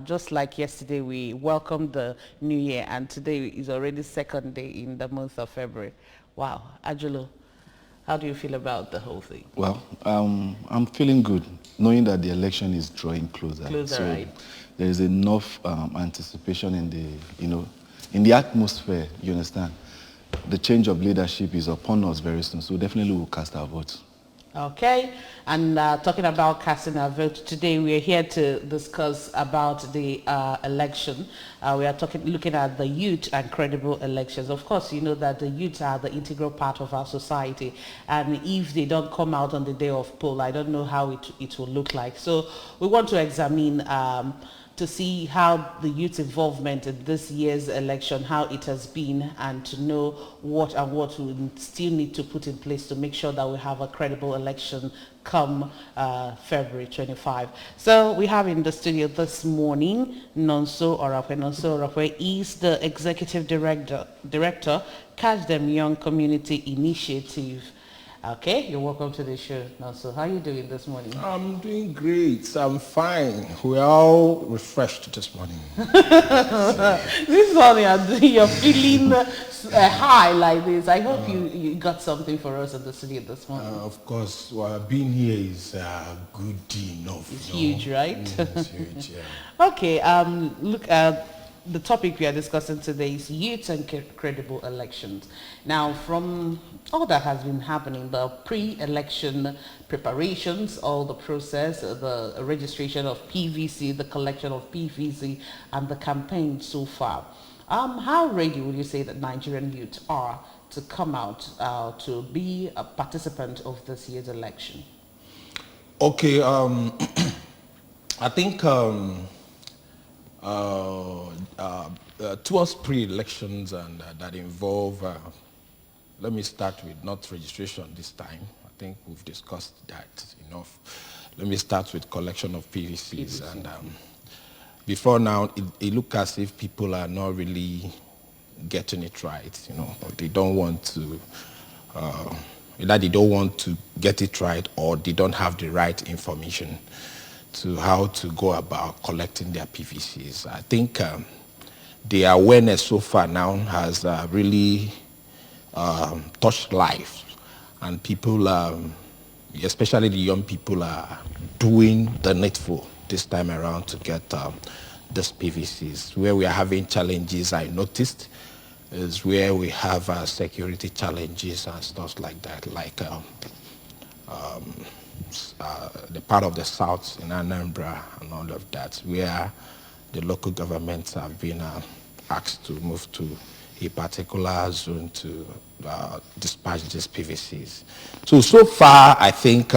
Just like yesterday, we welcomed the new year, and today is already second day in the month of February. Wow, Ajulu, how do you feel about the whole thing? Well, I'm feeling good, knowing that the election is drawing closer. Closer, So right? there is enough anticipation in in the atmosphere. You understand? The change of leadership is upon us very soon. So definitely we'll cast our votes. Okay, and talking about casting our vote today, we are here to discuss about the election. We are looking at the youth and credible elections. Of course, you know that the youth are the integral part of our society, and if they don't come out on the day of poll, I don't know how it will look like. So we want to examine. To see how the youth involvement in this year's election, how it has been, and to know what we still need to put in place to make sure that we have a credible election come February 25. So we have in the studio this morning Nonso Orapwe. Nonso Orapwe is the executive director, Catch Them Young Community Initiative. Okay, you're welcome to the show. Now, so how are you doing this morning? I'm doing great. I'm fine. We're all refreshed this morning. This morning, you're feeling high like this. I hope you got something for us at the studio this morning. Of course, being here is good enough. It's huge, right? It's huge, yeah. Okay, look at the topic we are discussing today is youth and credible elections. Now, from all that has been happening, the pre-election preparations, all the process, the registration of PVC, the collection of PVC, and the campaign so far, how ready would you say that Nigerian youth are to come out to be a participant of this year's election? Okay, I think towards pre-elections and that involve, let me start with not registration this time. I think we've discussed that enough. Let me start with collection of PVCs. And before now, it looks as if people are not really getting it right. They don't want to, either they don't want to get it right or they don't have the right information to how to go about collecting their PVCs. I think the awareness so far now has really touched life, and people, especially the young people, are doing the needful this time around to get these PVCs. Where we are having challenges, I noticed, is where we have security challenges and stuff like that, like the part of the south in Anambra and all of that, where the local governments have been asked to move to a particular zone to dispatch these PVCs. So far, I think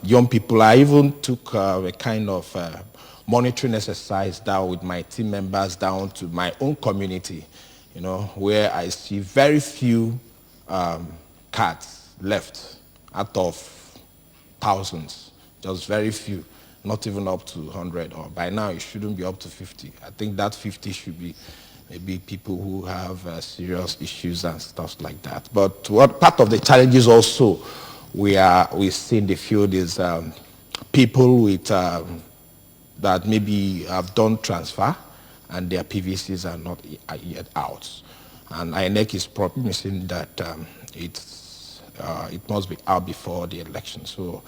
young people, I even took a kind of monitoring exercise down with my team members down to my own community, where I see very few cards left out of thousands, just very few, not even up to 100, or by now it shouldn't be up to 50. I think that 50 should be maybe people who have serious issues and stuff like that. But what part of the challenges also we see in the field is people with that maybe have done transfer and their PVCs are not yet out. And INEC is promising that it must be out before the election. So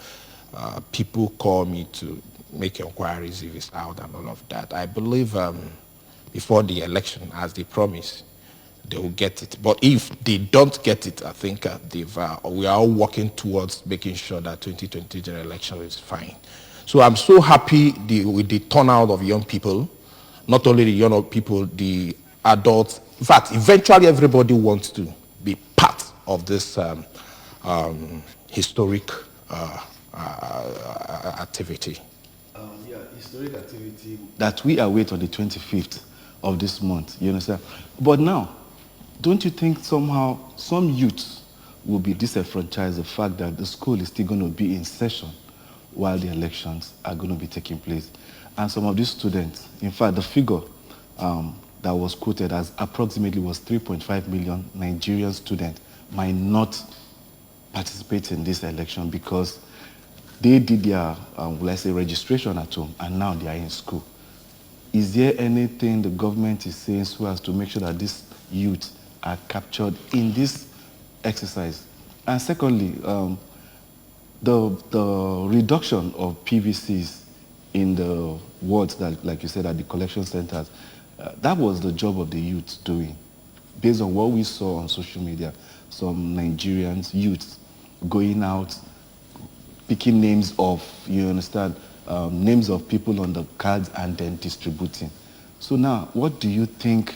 people call me to make inquiries if it's out and all of that. I believe before the election, as they promise, they will get it. But if they don't get it, I think we are all working towards making sure that 2020 general election is fine. So I'm so happy with the turnout of young people, not only the young people, the adults. In fact, eventually everybody wants to be part of this historic activity. Historic activity that we await on the 25th of this month, you understand? But now, don't you think somehow some youths will be disenfranchised the fact that the school is still going to be in session while the elections are going to be taking place? And some of these students, in fact, the figure that was quoted as approximately was 3.5 million Nigerian students might not participate in this election because they did their, let's say, registration at home, and now they are in school. is there anything the government is saying so as to make sure that these youth are captured in this exercise? And secondly, the reduction of PVCs in the wards that, like you said, at the collection centers, that was the job of the youth doing. Based on what we saw on social media, some Nigerians, youths, going out, picking names of, you understand, names of people on the cards and then distributing. So now, what do you think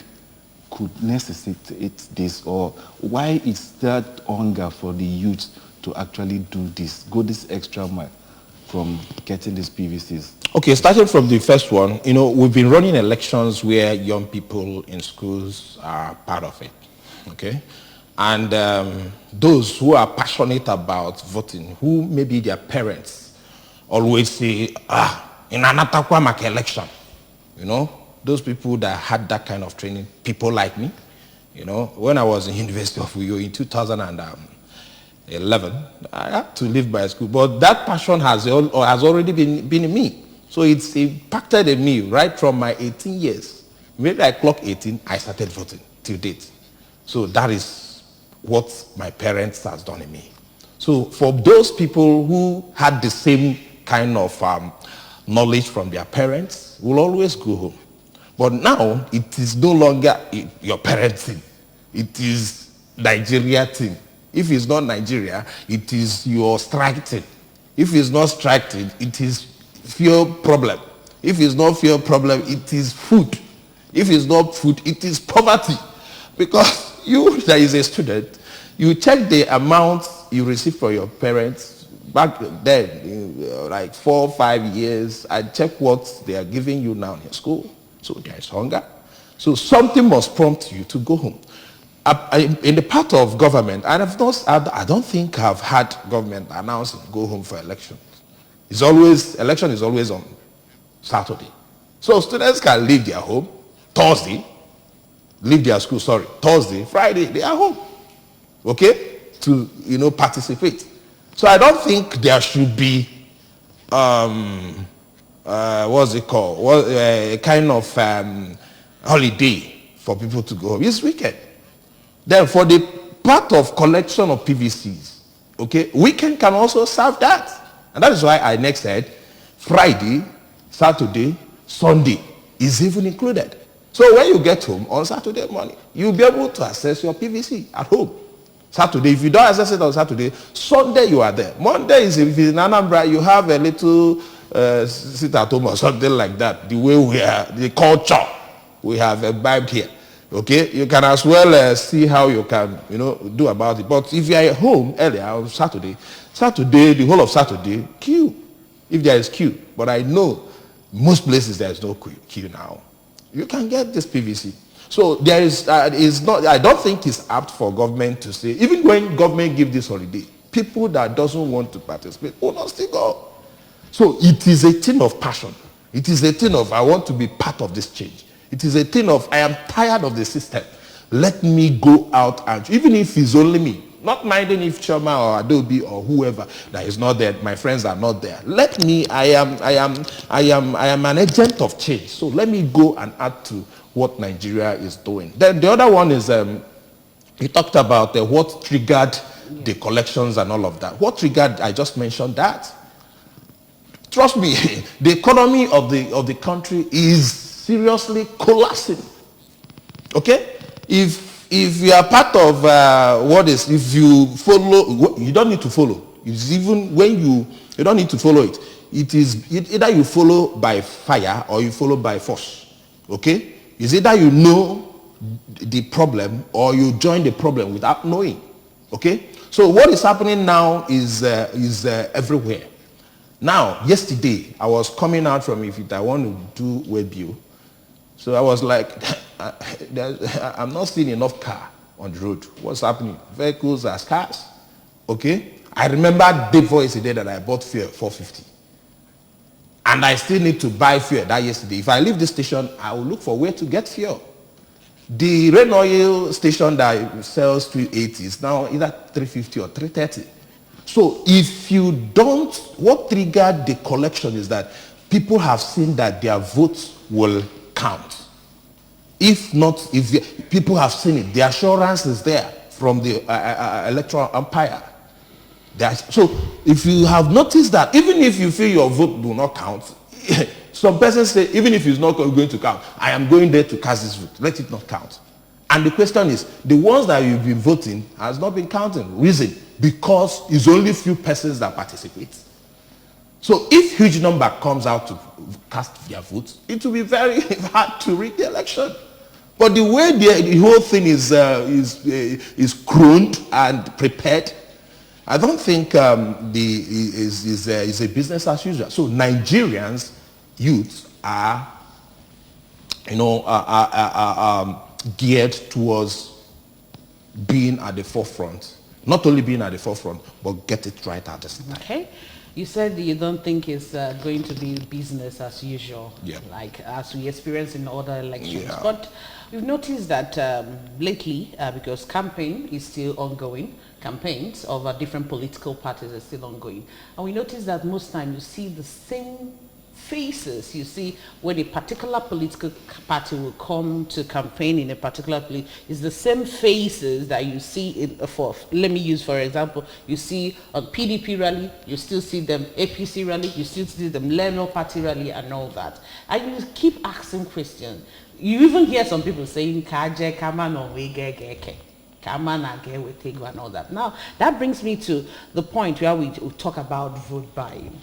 could necessitate this, or why is that hunger for the youth to actually do this, go this extra mile from getting these PVCs? Okay, starting from the first one, we've been running elections where young people in schools are part of it, okay? And those who are passionate about voting, who maybe their parents always say, in Anatakwa Maka election, those people that had that kind of training, people like me, when I was in University of Uyo in 2011, I had to leave my school, but that passion has already been in me. So it's impacted in me right from my 18 years. Maybe I clock 18, I started voting till date. So that is what my parents has done in me. So for those people who had the same kind of knowledge from their parents, will always go home. But now it is no longer your parents' thing. It is Nigeria thing. If it's not Nigeria, it is your strike thing. If it's not strike thing, it is fuel problem. If it's not fuel problem, it is food. If it's not food, it is poverty. Because you, that is a student, you check the amount you receive from your parents back then, like 4 or 5 years, I check what they are giving you now in your school. So there is hunger. So something must prompt you to go home. In the part of government, I don't think I've had government announcing go home for election. Election is always on Saturday. So students can leave their home Thursday, leave their school, Thursday, Friday, they are home. Okay? To, participate. So I don't think there should be, what's it called? A kind of holiday for people to go home. It's weekend. Then for the part of collection of PVCs, okay, weekend can also serve that. And that is why I next said Friday, Saturday, Sunday is even included. So when you get home on Saturday morning, you'll be able to access your PVC at home. Saturday, if you don't access it on Saturday, Sunday you are there. Monday is, if it's in Anambra, you have a little sit at home or something like that. The way we are, the culture we have imbibed here. Okay, you can as well see how you can, do about it. But if you are at home earlier on Saturday, the whole of Saturday, queue. If there is queue, but I know most places there is no queue now. You can get this PVC. So there is not. I don't think it's apt for government to say, even when government give this holiday, people that doesn't want to participate will not still go. So it is a thing of passion. It is a thing of I want to be part of this change. It is a thing of I am tired of the system. Let me go out and, even if it's only me, not minding if Choma or Adobe or whoever that is not there, my friends are not there. Let me, I am an agent of change. So let me go and add to what Nigeria is doing. Then the other one is, he talked about what triggered the collections and all of that. What triggered, I just mentioned that. Trust me, the economy of the country is seriously collapsing. Okay? If you are part of if you follow, you don't need to follow. It's even when you don't need to follow it. Either you follow by fire or you follow by force. Okay? It's either you know the problem or you join the problem without knowing. Okay? So what is happening now is everywhere. Now, yesterday, I was coming out from if I want to do Webview. So I was like, I'm not seeing enough car on the road. What's happening? Vehicles are scarce. Okay? I remember the voice today that I bought fuel 450. And I still need to buy fuel that yesterday. If I leave this station, I will look for where to get fuel. The rain oil station that sells 380 is now either 350 or 330. So if you don't, what triggered the collection is that people have seen that their votes will count. If not, if people have seen it, the assurance is there from the electoral umpire. So if you have noticed that, even if you feel your vote do not count, some persons say, even if it's not going to count, I am going there to cast this vote. Let it not count. And the question is, the ones that you've been voting has not been counting. Reason? Because it's only few persons that participate. So if huge number comes out to cast their votes, it will be very hard to rig the election. But the way the whole thing is crooned and prepared, I don't think is a business as usual. So Nigerians, youths are, geared towards being at the forefront. Not only being at the forefront, but get it right at the time. Okay. You said you don't think it's going to be business as usual, yeah, like as we experience in other elections. Yeah. But we've noticed that lately, because campaign is still ongoing, campaigns of different political parties are still ongoing. And we notice that most times you see the same faces you see when a particular political party will come to campaign in a particular place. Is the same faces that you see in let me use for example, you see on PDP rally, you still see them, APC rally, you still see them, Leno party rally and all that. And you keep asking questions. You even hear some people saying Kaje Kaman or Wege Kaman and all that. Now that brings me to the point where we talk about vote buying.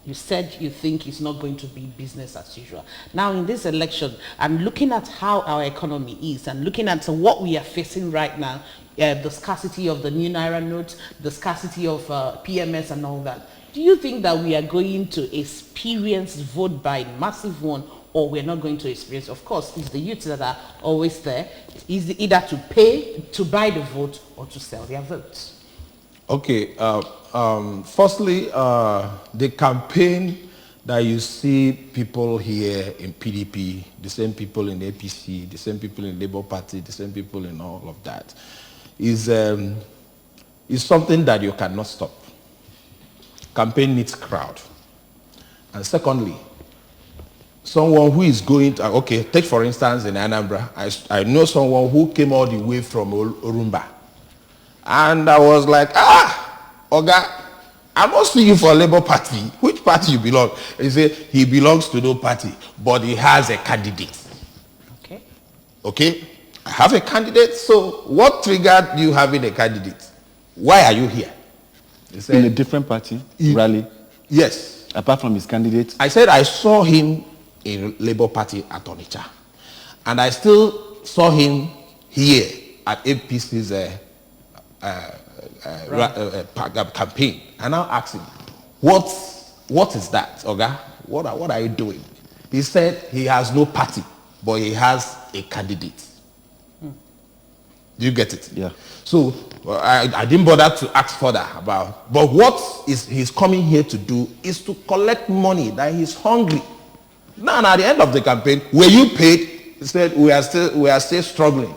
You said you think it's not going to be business as usual. Now in this election, and looking at how our economy is and looking at what we are facing right now, the scarcity of the new Naira notes, the scarcity of PMS and all that, do you think that we are going to experience vote buying, massive one, or we're not going to experience? Of course, it's the youths that are always there. Is either to pay to buy the vote or to sell their votes. Okay. Firstly, the campaign that you see people here in PDP, the same people in APC, the same people in Labour Party, the same people in all of that, is something that you cannot stop. Campaign needs crowd. And secondly, someone who is going to, okay, take for instance in Anambra, I know someone who came all the way from Orumba. And I was like, Oga, I must see you for Labour Party. Which party you belong? He said he belongs to no party, but he has a candidate. Okay. Okay? I have a candidate, so what triggered you having a candidate? Why are you here? He said, in a different party, rally? Yes. Apart from his candidate? I said I saw him in Labour Party at Onitsha. And I still saw him here at APC's campaign. And I asked him, what is that, Oga? What are you doing? He said he has no party, but he has a candidate. Do you get it? Yeah. So I didn't bother to ask further about, but what he's coming here to do is to collect money that he's hungry. Now at the end of the campaign, were you paid? He said we are still struggling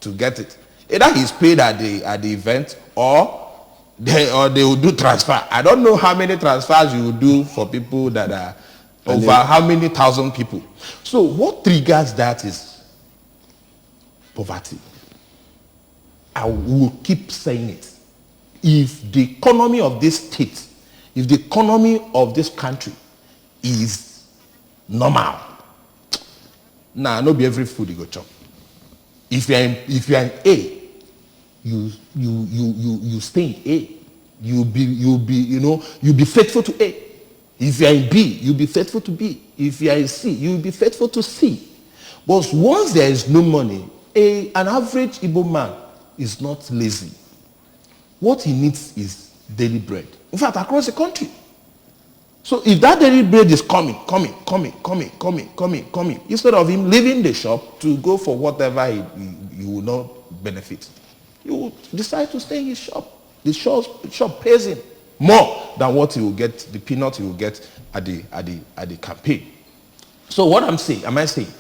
to get it. Either he's paid at the event or they will do transfer. I don't know how many transfers you will do for people that are over how many thousand people. So what triggers that is poverty. I will keep saying it. If the economy of this state, if the economy of this country is normal, no be every food you go chop. If you are in A, you stay in A. You'll be faithful to A. If you are in B, you'll be faithful to B. If you are in C, you'll be faithful to C. But once there is no money, an average Igbo man is not lazy. What he needs is daily bread. In fact, across the country. So if that daily bread is coming, instead of him leaving the shop to go for whatever he will not benefit, he will decide to stay in his shop. The shop pays him more than what he will get, the peanut he will get at the campaign. So what am I saying?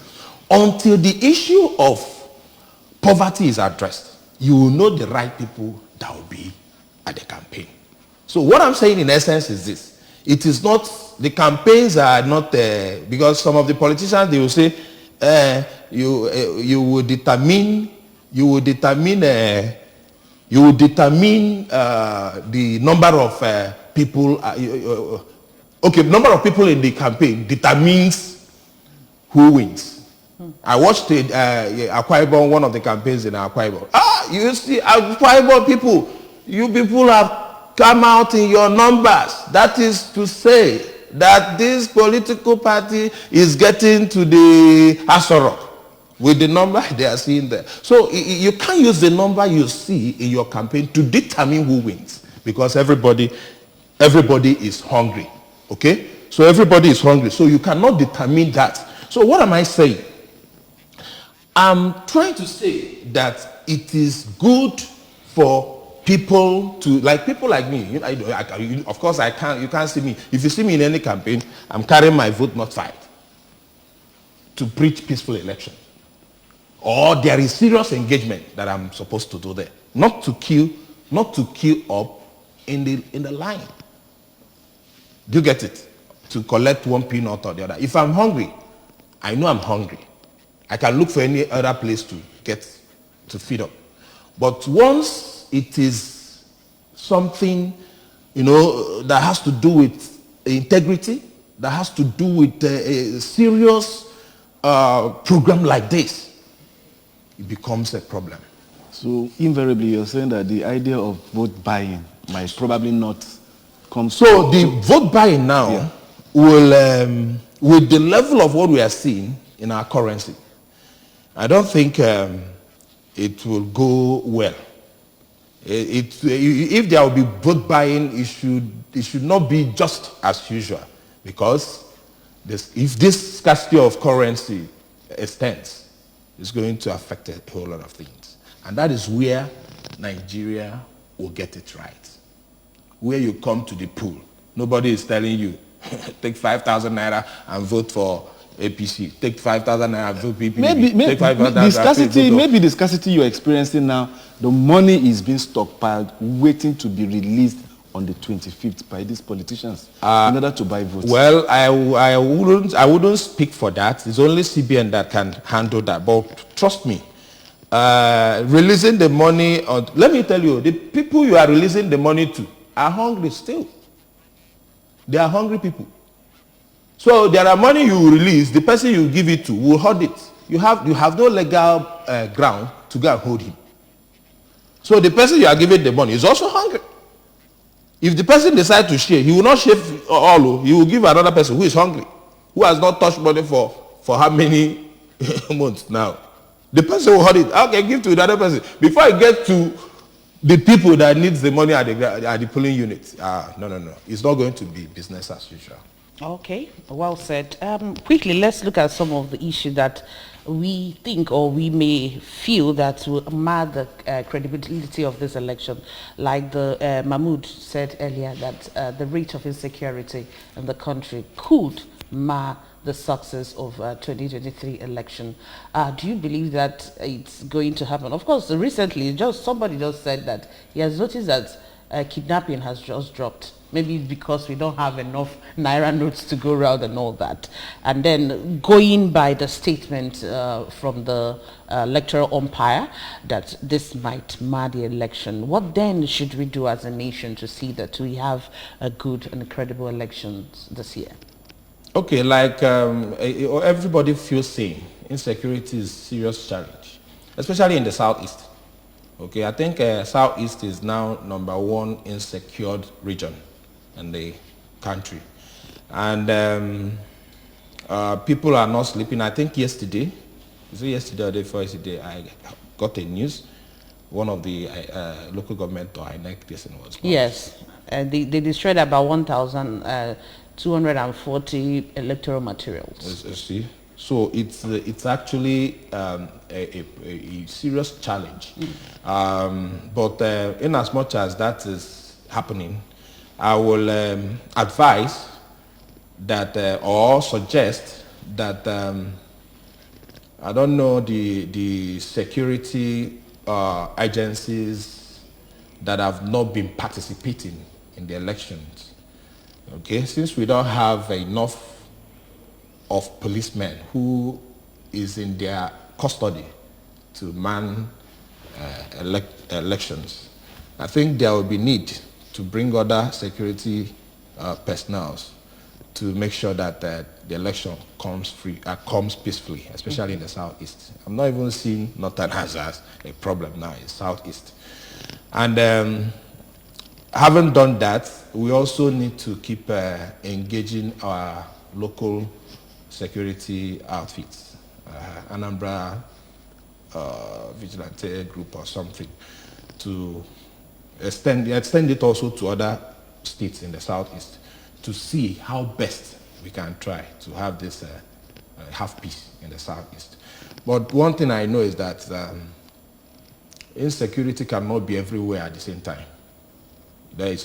Until the issue of poverty is addressed, you will know the right people that will be at the campaign. So what I'm saying in essence is this. It is not, the campaigns are not, because some of the politicians, they will say, you will determine the number of people. Okay, number of people in the campaign determines who wins. I watched Akwa Ibom, one of the campaigns in Akwa Ibom. You see, Akwa Ibom people, you people have come out in your numbers. That is to say that this political party is getting to the Asorok with the number they are seeing there. So you can't use the number you see in your campaign to determine who wins, because everybody is hungry. Okay? So everybody is hungry. So you cannot determine that. So what am I saying? I'm trying to say that it is good for people to, like people like me. Of course, you can't see me. If you see me in any campaign, I'm carrying my vote not fight to preach peaceful election. Or there is serious engagement that I'm supposed to do there. Not to kill up in the line. Do you get it? To collect one peanut or the other. If I'm hungry, I know I'm hungry. I can look for any other place to feed up. But once it is something, that has to do with integrity, that has to do with a serious program like this, it becomes a problem. So invariably, you're saying that the idea of vote buying might probably not come. So the vote buying now will, with the level of what we are seeing in our currency, I don't think it will go well. If there will be vote buying, it should not be just as usual, because if this scarcity of currency extends, it's going to affect a whole lot of things. And that is where Nigeria will get it right. Where you come to the pool, nobody is telling you, take 5,000 naira and vote for APC. Take 5,000 naira and vote PPP. Maybe the scarcity you're experiencing now, the money is being stockpiled, waiting to be released on the 25th by these politicians in order to buy votes. Well, I wouldn't speak for that. It's only CBN that can handle that. But trust me, releasing the money, let me tell you, the people you are releasing the money to are hungry still. They are hungry people. So there are money you release, the person you give it to will hold it. You have no legal ground to go and hold him. So the person you are giving the money is also hungry. If the person decides to share, he will not share all. He will give another person who is hungry, who has not touched money for how many months now. The person will hold it. Okay, give to another person. Before I get to the people that needs the money at the polling unit, no. It's not going to be business as usual. Okay, well said. Quickly, let's look at some of the issues that we think or we may feel that will mar the credibility of this election. Like the Mahmood said earlier, that the rate of insecurity in the country could mar the success of 2023 election. Do you believe that it's going to happen? Of course, recently, somebody just said that he has noticed that kidnapping has just dropped. Maybe because we don't have enough Naira notes to go around and all that. And then going by the statement from the electoral umpire that this might mar the election, what then should we do as a nation to see that we have a good and credible elections this year? Okay, like everybody feels same. Insecurity is a serious challenge, especially in the southeast. Okay, I think southeast is now #1 insecure region in the country, and people are not sleeping. I think yesterday or the day before yesterday, I got a news. One of the local government or INEC person was. Yes, they destroyed about 1,240 electoral materials. See, so it's actually a serious challenge. But in as much as that is happening, I will advise that or suggest that I don't know the security agencies that have not been participating in the elections. Okay, since we don't have enough of policemen who is in their custody to man elections. I think there will be need to bring other security personnel to make sure that the election comes peacefully, especially in the southeast. I'm not even seeing Northern as a problem now in southeast. And having done that, we also need to keep engaging our local security outfits, Anambra vigilante group or something, to extend it also to other states in the southeast to see how best we can try to have this have peace in the southeast. But one thing I know is that insecurity cannot be everywhere at the same time.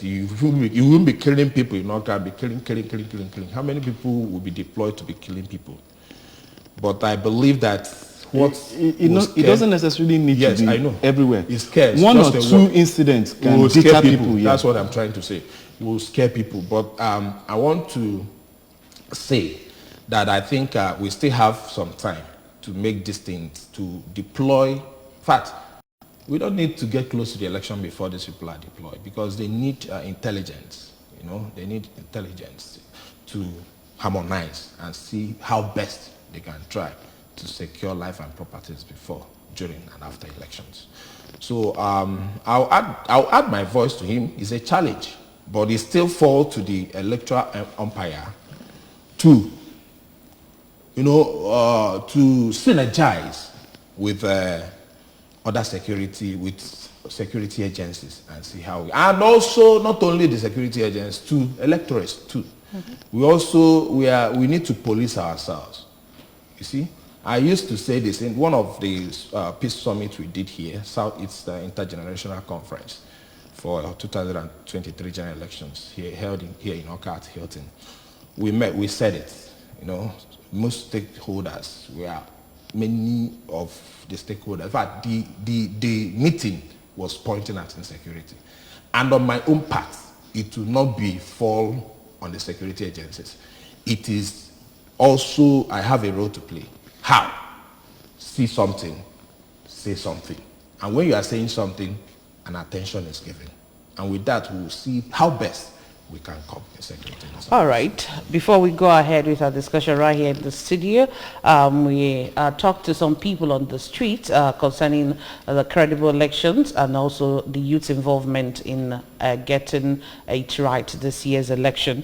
You won't be killing people, you're not going to be killing. How many people will be deployed to be killing people? But I believe that it doesn't necessarily need to be everywhere. It scares. One or two incidents can scare people. That's what I'm trying to say. It will scare people. But I want to say that I think we still have some time to make these things, to deploy. In fact, we don't need to get close to the election before these people are deployed, because they need intelligence. They need intelligence to harmonize and see how best they can try to secure life and properties before, during, and after elections. So I'll add my voice to him. It's a challenge, but it still falls to the electoral umpire to, to synergize with other security agencies and see how and also not only the security agents, to electorates too. Mm-hmm. We need to police ourselves. You see, I used to say this in one of the peace summits we did here, Southeast Intergenerational Conference for 2023 general elections held here in Okat Hilton. We said it, most stakeholders many of the stakeholders. In fact, the meeting was pointing at insecurity. And on my own part, it will not be fall on the security agencies. It is also, I have a role to play. How? See something, say something. And when you are saying something, an attention is given. And with that, we will see how best we can come in security. All right. Before we go ahead with our discussion right here in the studio, we talked to some people on the street concerning the credible elections and also the youth involvement in getting it right this year's election.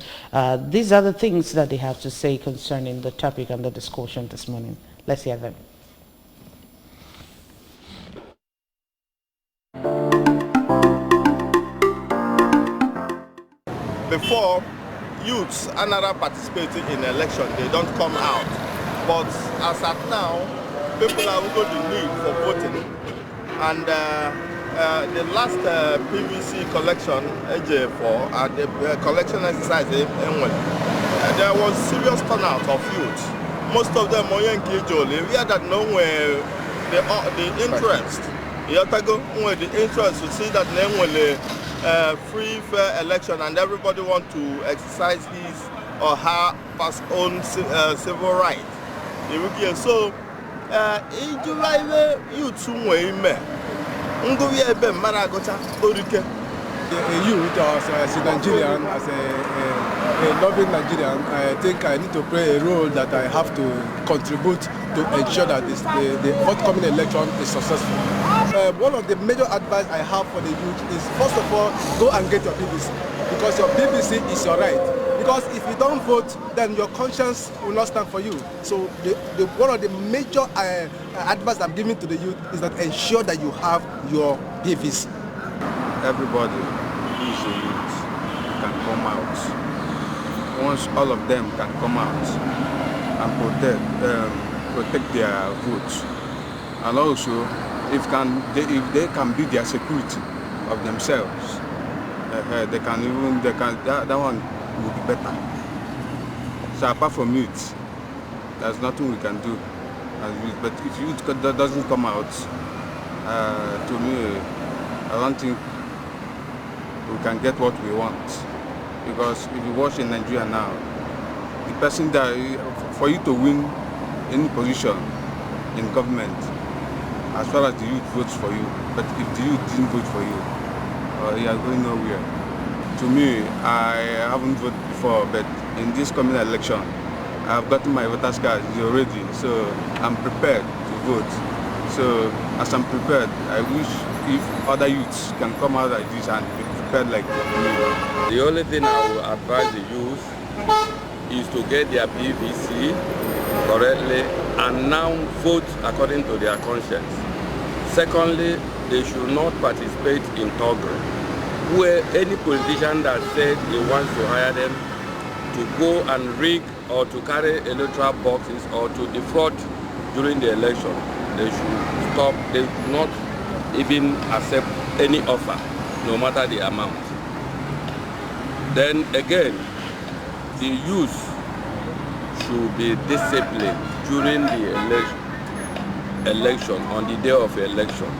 These are the things that they have to say concerning the topic and the discussion this morning. Let's hear them. Before, youths are not participating in election, they don't come out. But as at now, people are going to need for voting. And the last PVC collection, AJ4, and the collection exercise, there was serious turnout of youths. Most of them are young people. We had that know where the interest. You have to go with the interest to see that name will free, fair election, and everybody want to exercise his or her own civil right. So, in July, you two way me. A youth as a Nigerian, as a loving Nigerian, I think I need to play a role that I have to contribute to ensure that the forthcoming election is successful. One of the major advice I have for the youth is, first of all, go and get your BBC, because your BBC is your right. Because if you don't vote, then your conscience will not stand for you. So one of the major advice I'm giving to the youth is that ensure that you have your BBC. Everybody who is a youth can come out. Once all of them can come out and protect their votes, and also if they can be their security of themselves, that one will be better. So apart from youth, there's nothing we can do. But if youth doesn't come out, to me, I don't think we can get what we want. Because if you watch in Nigeria now, the person that, for you to win any position, in government as far as the youth votes for you. But if the youth didn't vote for you, you are going nowhere. To me, I haven't voted before, but in this coming election, I've gotten my voter's card already, so I'm prepared to vote. So as I'm prepared, I wish if other youths can come out like this and be prepared like me. The only thing I will advise the youth is to get their PVC correctly and now vote according to their conscience. Secondly, they should not participate in thuggery, where any politician that said he wants to hire them to go and rig or to carry electoral boxes or to defraud during the election, they should stop. They should not even accept any offer, no matter the amount. Then again, the youth should be disciplined during the election, on the day of election.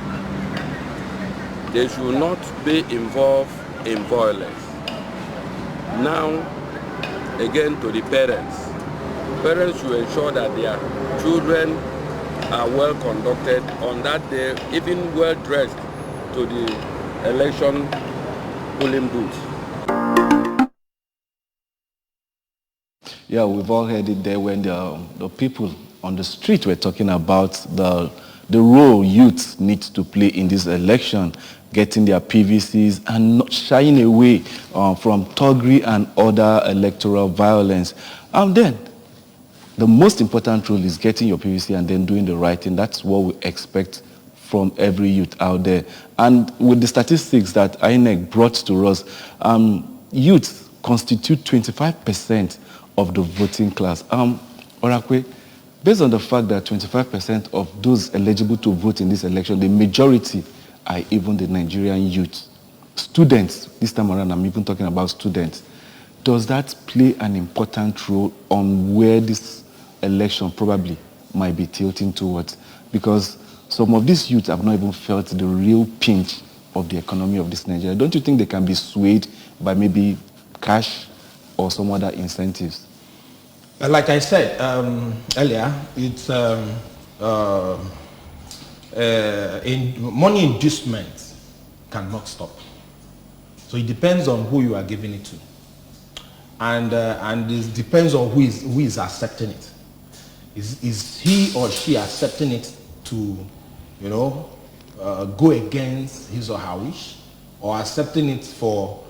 They should not be involved in violence. Now, again to the parents. Parents should ensure that their children are well conducted on that day, even well dressed to the election polling booth. Yeah, we've all heard it there when the people on the street were talking about the role youth need to play in this election, getting their PVCs and not shying away from thuggery and other electoral violence. And then, the most important role is getting your PVC and then doing the right thing. That's what we expect from every youth out there. And with the statistics that INEC brought to us, youth constitute 25% of the voting class. Orakwe, based on the fact that 25% of those eligible to vote in this election, the majority are even the Nigerian youth. Students, this time around I'm even talking about students. Does that play an important role on where this election probably might be tilting towards? Because some of these youths have not even felt the real pinch of the economy of this Nigeria. Don't you think they can be swayed by maybe cash or some other incentives? Like I said earlier, it's money inducement cannot stop. So it depends on who you are giving it to, and it depends on who is accepting it. Is he or she accepting it to, go against his or her wish, or accepting it for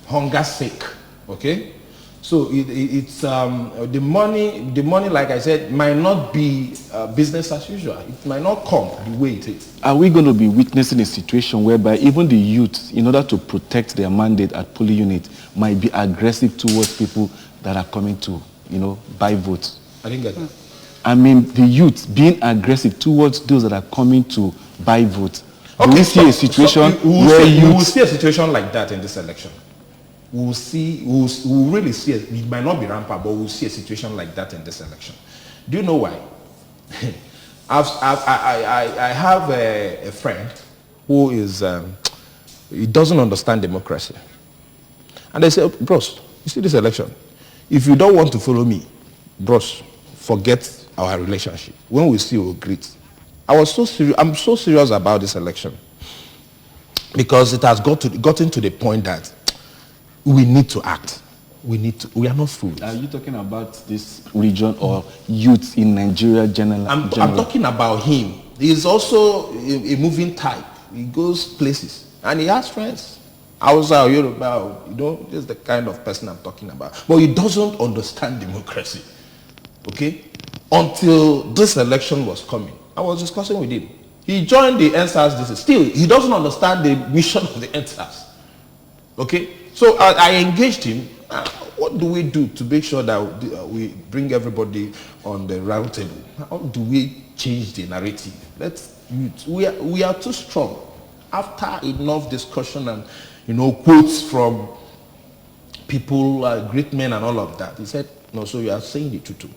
hunger's sake? Okay. So it's the money, like I said, might not be business as usual. It might not come the way it is. Are we going to be witnessing a situation whereby even the youth, in order to protect their mandate at polling unit, might be aggressive towards people that are coming to, buy votes? I didn't get that. I mean, the youth being aggressive towards those that are coming to buy votes. Okay, we see a situation where we will see a situation like that in this election. We'll really see it. It might not be rampant, but we'll see a situation like that in this election. Do you know why? I have a friend who is, he doesn't understand democracy. And they say, bros, you see this election, if you don't want to follow me, bros, forget our relationship. When we see, we'll greet. I'm so serious about this election because it has gotten to the point that we need to act. We are not fools. Are you talking about this region or youth in Nigeria generally? I'm talking about him. He's also a moving type. He goes places and he has friends. Outside Yoruba, this is the kind of person I'm talking about. But he doesn't understand democracy. Okay? Until this election was coming, I was discussing with him. He joined the NSAS. Still, he doesn't understand the mission of the NSAS. Okay? So I engaged him. What do we do to make sure that we bring everybody on the round table? How do we change the narrative? We are too strong. After enough discussion and quotes from people, great men and all of that, he said, no, so you are saying the truth.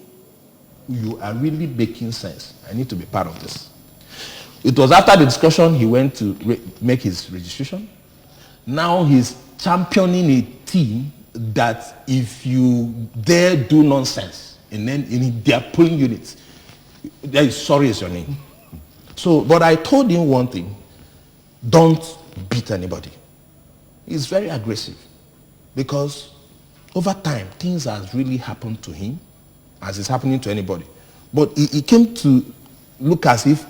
You are really making sense. I need to be part of this. It was after the discussion he went to make his registration. Now he's championing a team that if you dare do nonsense, and then in their polling units, there is sorry is your name. So, but I told him one thing: don't beat anybody. He's very aggressive because over time things has really happened to him, as is happening to anybody. But he came to look as if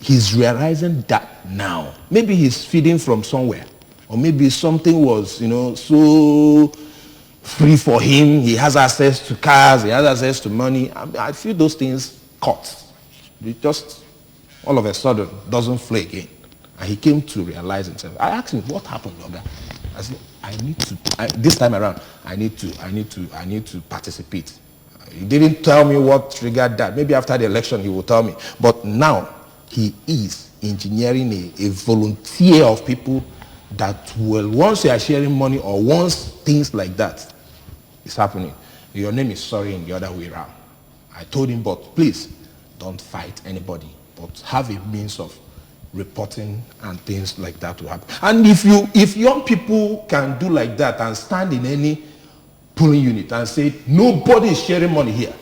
he's realizing that now. Maybe he's feeding from somewhere, or maybe something was, so free for him. He has access to cars, he has access to money. I feel those things caught. It just all of a sudden doesn't flow again. And he came to realize himself. I asked him, what happened, Oga? I said, this time around, I need to participate. He didn't tell me what triggered that. Maybe after the election he will tell me. But now he is engineering a volunteer of people that will, once they are sharing money or once things like that is happening, your name is sorry in the other way around. I told him, but please don't fight anybody, but have a means of reporting and things like that to happen. And if young people can do like that and stand in any polling unit and say nobody is sharing money here,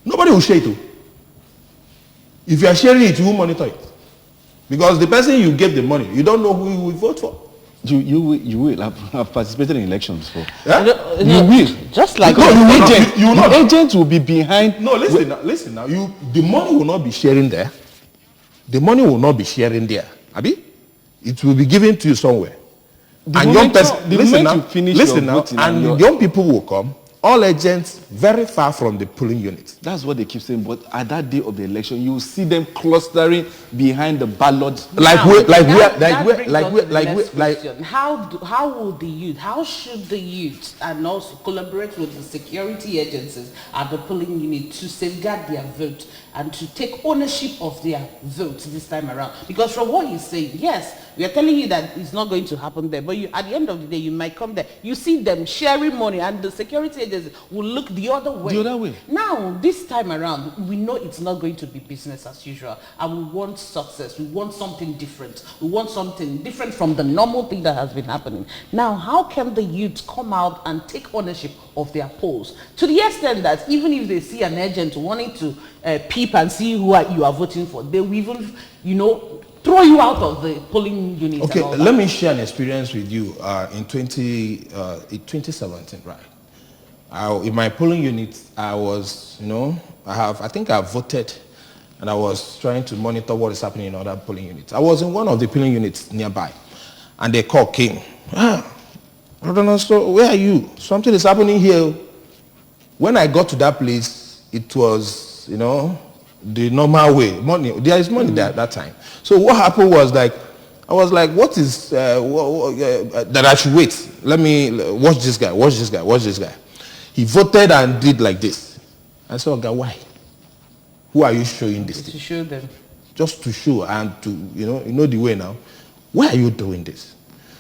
nobody will share it. If you are sharing it, you will monitor it, because the person you gave the money, you don't know who you will vote for. You will have participated in elections before. Yeah? You will. Just like the agent will be behind. No, listen now. The money will not be sharing there. The money will not be sharing there. Abi? It will be given to you somewhere. And young person, listen now, and young people will come. All agents very far from the polling unit. That's what they keep saying. But at that day of the election, you will see them clustering behind the ballot. How will the youth? How should the youth and also collaborate with the security agencies at the polling unit to safeguard their vote and to take ownership of their vote this time around? Because from what he's saying, yes, we are telling you that it's not going to happen there, but at the end of the day, you might come there. You see them sharing money, and the security agencies will look the other way. The other way. Now, this time around, we know it's not going to be business as usual, and we want success. We want something different. We want something different from the normal thing that has been happening. Now, how can the youth come out and take ownership of their polls to the extent that even if they see an agent wanting to peep and see who you are voting for, they will even, throw you out of the polling unit? Okay, let me share an experience with you in 2017, right? In my polling unit, I was, I think I voted, and I was trying to monitor what is happening in other polling units. I was in one of the polling units nearby, and the call came. I don't know, so where are you? Something is happening here. When I got to that place, it was, the normal way. Money, there is money there at that time. So what happened was I was like, what is, that I should wait. Let me watch this guy. He voted and did like this. I said, okay, why? Who are you showing this to? Show them. Just to show and to, you know the way now. Why are you doing this?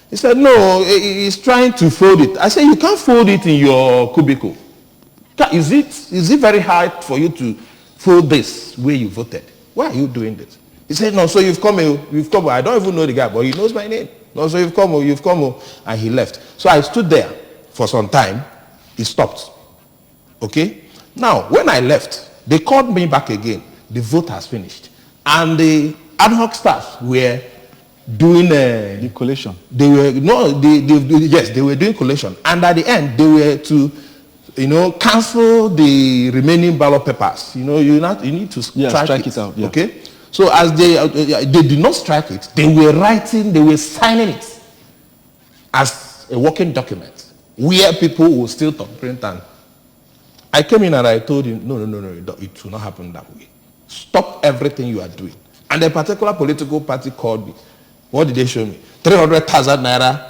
He said, no, he's trying to fold it. I said, you can't fold it in your cubicle. Is it very hard for you to fold this where you voted? Why are you doing this? He said, no, so you've come. I don't even know the guy, but he knows my name. No, so you've come. And he left. So I stood there for some time. He stopped. Okay? Now, when I left, they called me back again. The vote has finished. And the ad hoc staff were doing the collation. They were doing collation. And at the end, they were to cancel the remaining ballot papers. You need to strike it out. Yeah. Okay? So as they did not strike it, they were signing it as a working document where people will still print. And I came in and I told him, no, it will not happen that way. Stop everything you are doing. And a particular political party called me. What did they show me? 300,000 naira.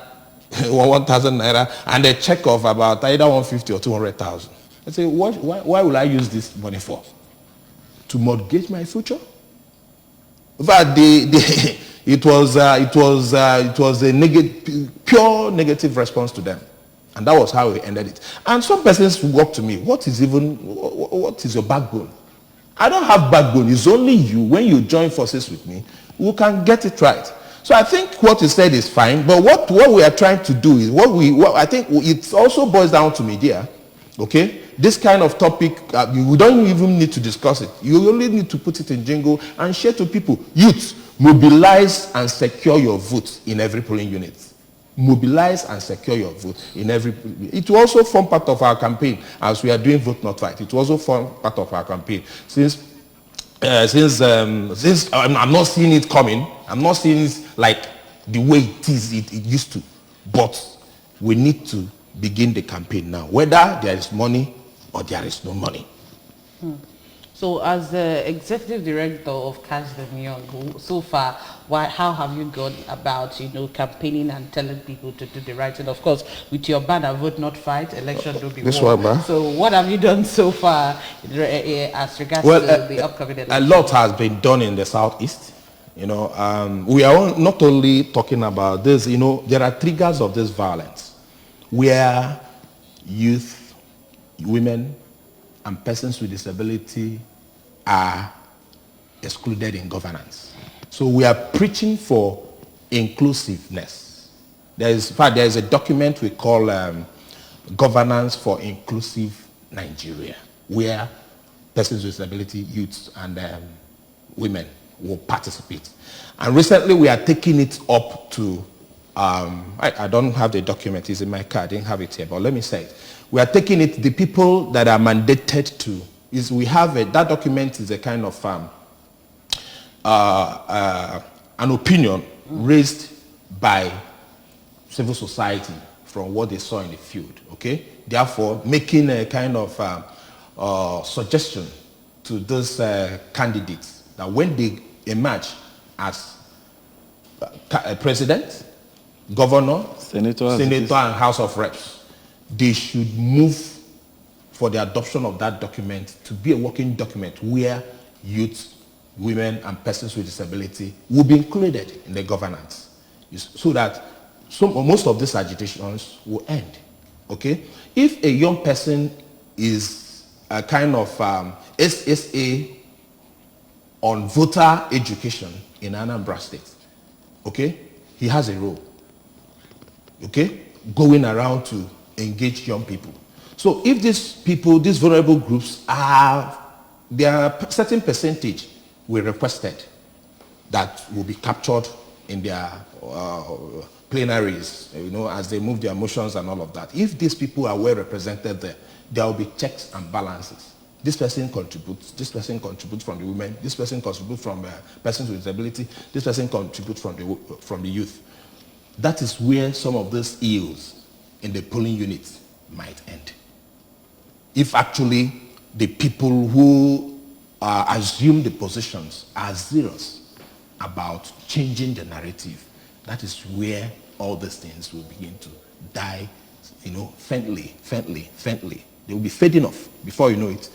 1,000 naira, and a check of about either 150 or 200,000. I say, why will I use this money for? To mortgage my future? In fact, it was a pure negative response to them, and that was how we ended it. And some persons walk to me, what is your backbone? I don't have backbone. It's only you. When you join forces with me, who can get it right. So I think what you said is fine, but what we are trying to do is I think it also boils down to media, okay? this kind of topic, we don't even need to discuss it. You only need to put it in jingle and share to people. Youth, mobilize and secure your vote in every polling unit. Mobilize and secure your vote in every. It will also form part of our campaign as we are doing Vote Not Fight. It will also form part of our campaign. Since I'm not seeing it coming, I'm not seeing it like the way it used to. But we need to begin the campaign now, whether there is money or there is no money. So as the executive director of Catch Them Young, so far, how have you gone about, campaigning and telling people to do the right thing? Of course, with your banner, Vote Not Fight, election don't be won. So what have you done so far as regards to the upcoming election? A lot has been done in the Southeast. We are not only talking about this, there are triggers of this violence where youth, women, and persons with disability are excluded in governance. So we are preaching for inclusiveness. There is a document we call Governance for Inclusive Nigeria, where persons with disability, youths, and women will participate. And recently we are taking it up to, I don't have the document, it's in my car, I didn't have it here, but let me say it. We are taking it, the people that are mandated to, that document is a kind of an opinion raised by civil society from what they saw in the field, okay? Therefore, making a kind of suggestion to those candidates that when they emerge as president, governor, senator and House of Reps, they should move for the adoption of that document to be a working document where youth, women, and persons with disability will be included in the governance, so that most of these agitations will end. Okay? If a young person is a kind of SSA on voter education in Anambra State, okay, he has a role, okay, going around to engage young people. So if these people, these vulnerable groups there are a certain percentage we requested that will be captured in their plenaries, as they move their motions and all of that. If these people are well represented there will be checks and balances. This person contributes from the women, this person contributes from persons with disability, this person contributes from the youth. That is where some of these ills in the polling units might end. If actually the people who assume the positions are serious about changing the narrative, that is where all these things will begin to die, faintly. They will be fading off. Before you know it,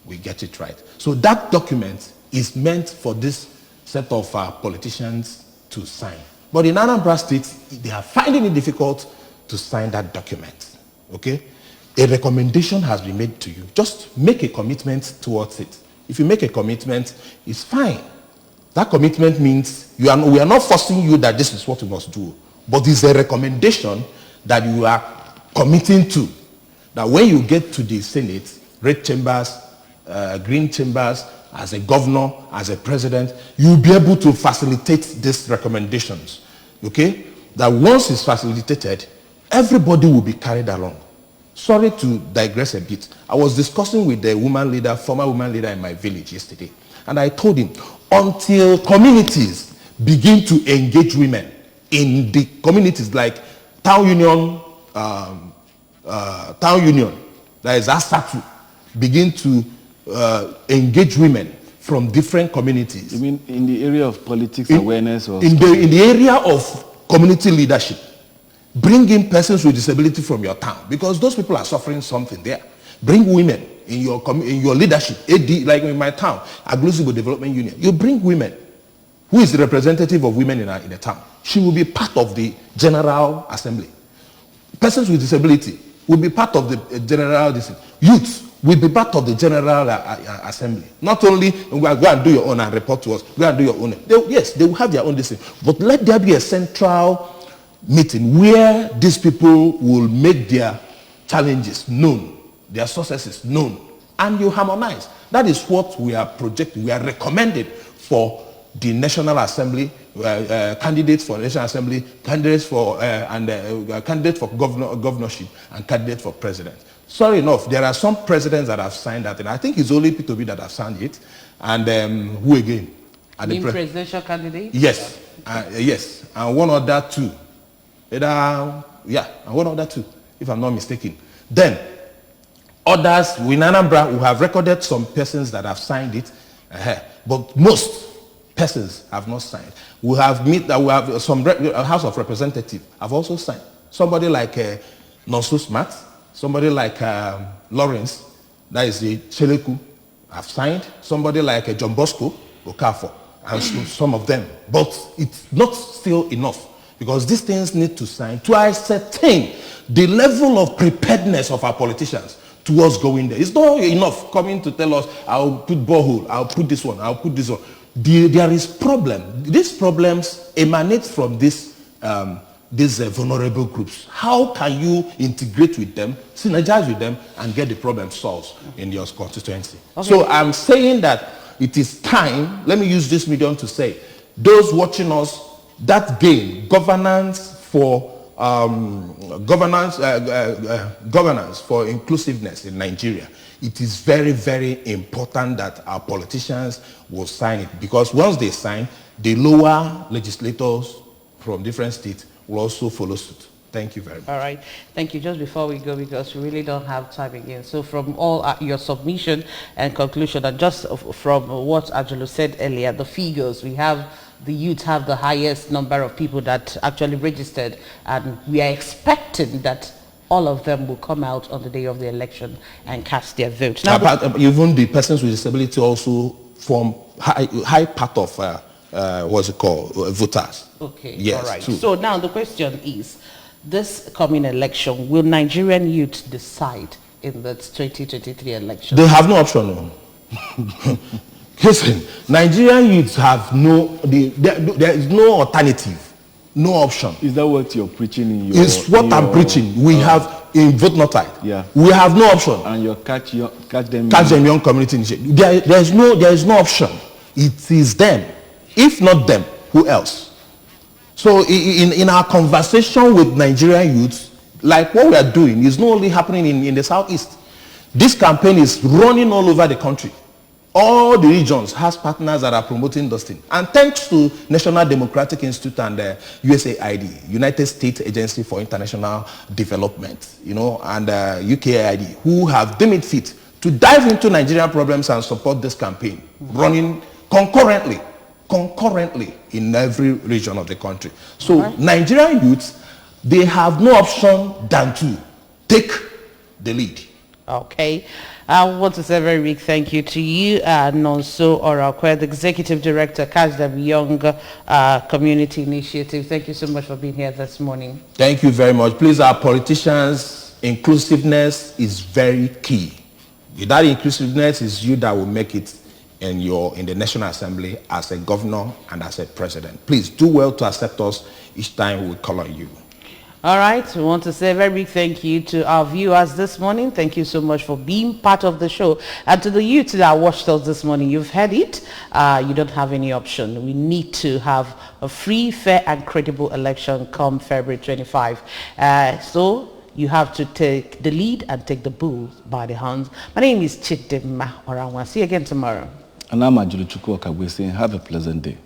we get it right. So that document is meant for this set of politicians to sign. But in Anambra State, they are finding it difficult to sign that document. Okay? A recommendation has been made to you. Just make a commitment towards it. If you make a commitment, it's fine. That commitment means we are not forcing you that this is what you must do. But it's a recommendation that you are committing to. That when you get to the Senate, red chambers, green chambers, as a governor, as a president, you'll be able to facilitate these recommendations. Okay? That once it's facilitated, everybody will be carried along. Sorry to digress a bit. I was discussing with the former woman leader in my village yesterday, and I told him, until communities begin to engage women in the communities like town union, that is ASATU, begin to engage women from different communities. You mean in the area of politics awareness? Or in the area of community leadership. Bring in persons with disability from your town, because those people are suffering something there. Bring women in your leadership, AD, like in my town, Aglusibo Development Union. You bring women. Who is the representative of women in the town? She will be part of the General Assembly. Persons with disability will be part of the General Assembly. Youths will be part of the General Assembly. Not only go and do your own and report to us, go and do your own. They will have their own decision. But let there be a central meeting where these people will make their challenges known their successes known, and you harmonize. That is what we are projecting. We are recommended for the National Assembly, candidates for National Assembly, candidates for candidate for governorship, and candidate for president. Sorry enough, there are some presidents that have signed that, and I think it's only P2B that have signed it. And who again? And the presidential candidate? Yes, yes, and one other too. And one other too, if I'm not mistaken. Then others in Anambra who have recorded some persons that have signed it, but most persons have not signed. We have some House of Representatives have also signed. Somebody like Nonso Smart, somebody like Lawrence, that is the Cheleku, have signed. Somebody like John Bosco Okafor, and some of them. But it's not still enough, because these things need to sign to ascertain the level of preparedness of our politicians towards going there. It's not enough coming to tell us, I'll put borehole, I'll put this one, I'll put this one. There is problem. These problems emanate from these vulnerable groups. How can you integrate with them, synergize with them, and get the problem solved in your constituency? Okay. So I'm saying that it is time, let me use this medium to say, those watching us, that game, governance for inclusiveness in Nigeria, it is very, very important that our politicians will sign it, because once they sign, the lower legislators from different states will also follow suit. Thank you very much. All right. Thank you. Just before we go, because we really don't have time again. So from all your submission and conclusion, and just from what Ajulu said earlier, the figures, we have the youth have the highest number of people that actually registered, and we are expecting that all of them will come out on the day of the election and cast their vote. Now, even the persons with disability also form high part of what's it called, voters. Okay, yes, all right. true. So now the question is, this coming election, will Nigerian youth decide in the 2023 election? They have no option. No. Listen, Nigerian youths have there is no alternative, no option. Is that what you're preaching in your... It's what I'm preaching. We have in Vote Not Tide. Yeah. We have no option. And your catch them young community initiative. There is no option. It is them. If not them, who else? So in our conversation with Nigerian youths, like what we are doing is not only happening in the southeast. This campaign is running all over the country. All the regions has partners that are promoting this thing. And thanks to National Democratic Institute and USAID, United States Agency for International Development, and UKAID, who have deemed it fit to dive into Nigerian problems and support this campaign, running concurrently in every region of the country. So right. Nigerian youths, they have no option than to take the lead. Okay. I want to say a very big thank you to you, Nonso Orakwe, the Executive Director, Catch Them Young Community Initiative. Thank you so much for being here this morning. Thank you very much. Please, our politicians, inclusiveness is very key. That inclusiveness is you that will make it in the National Assembly as a governor and as a president. Please do well to accept us each time we call on you. All right, we want to say a very big thank you to our viewers this morning. Thank you so much for being part of the show. And to the youth that watched us this morning, you've heard it. You don't have any option. We need to have a free, fair, and credible election come February 25. So you have to take the lead and take the bull by the horns. My name is Chidima Orawa. See you again tomorrow. And I'm Ajulu Chukwu Okagwe saying have a pleasant day.